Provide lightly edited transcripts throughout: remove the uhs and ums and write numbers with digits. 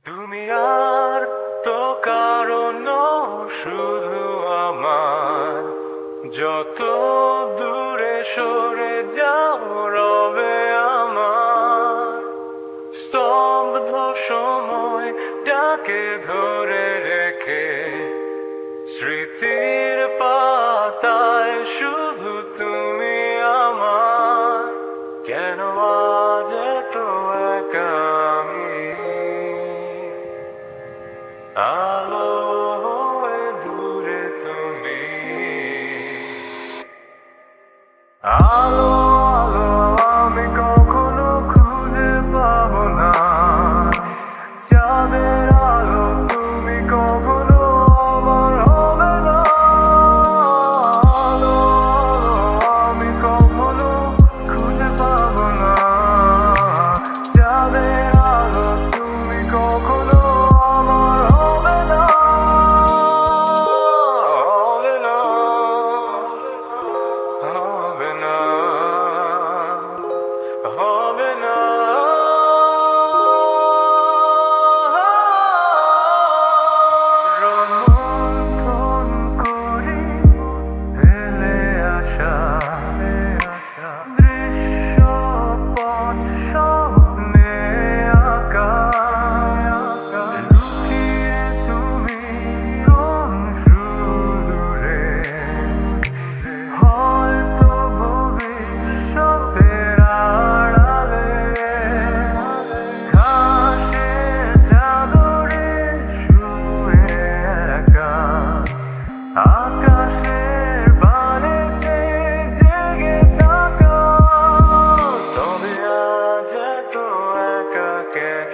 তুমি আর তো কারণ শুধু আমার, যত দূরে সরে যাও রবে আমার স্তব্ধ সময়টাকে ধরে রেখে। স্মৃতির পাতায় শুধু তুমি আমার, কেন আজ এত একা আমি? আলো হয়ে দূরে তুমি, আলো আলো আমি কখনো খুঁজে পাবো না। চাঁদের আলো তুমি কখনো আমার হবে না। আলো আলো আমি কখনো খুঁজে পাবো না। চাঁদের আলো তুমি কখনো আমার হবে না। হবে না, হবে না, হবে না। রোমন্থন করি হেলে আসা দৃশ্যপট স্বপ্নে আঁকা। লুকিয়ে তুমি কোন সুদূরে, হয়তো ভবিষ্যতের আড়ালে। ঘাসের চাদরে শুয়ে একা, আকাশের বানে চেয়ে জেগে থাকা। তবে আজ এত একা কেন?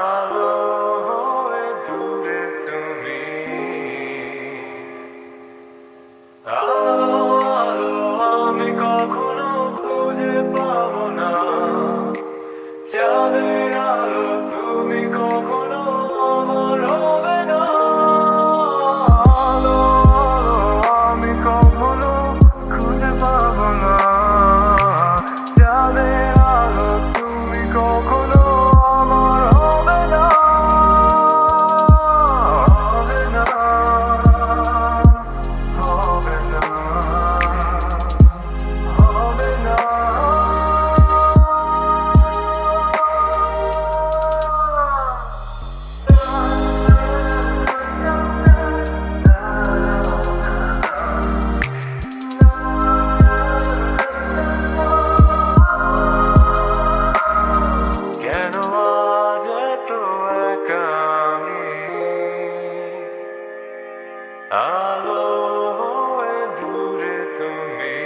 আলো হয়ে দূরে তুমি, আলো আলো আমি কখনো খুঁজে পাবো না। চাঁদের আলো তুমি কখনো আমার হবে না। আলো আলো আমি কখনো খুঁজে পাবো না। চাঁদের আলো তুমি কখনো আমার হবে না। হবে না, হবে না, হবে না। কেন আজ এত একা আমি? আলো হয়ে দূরে তুমি।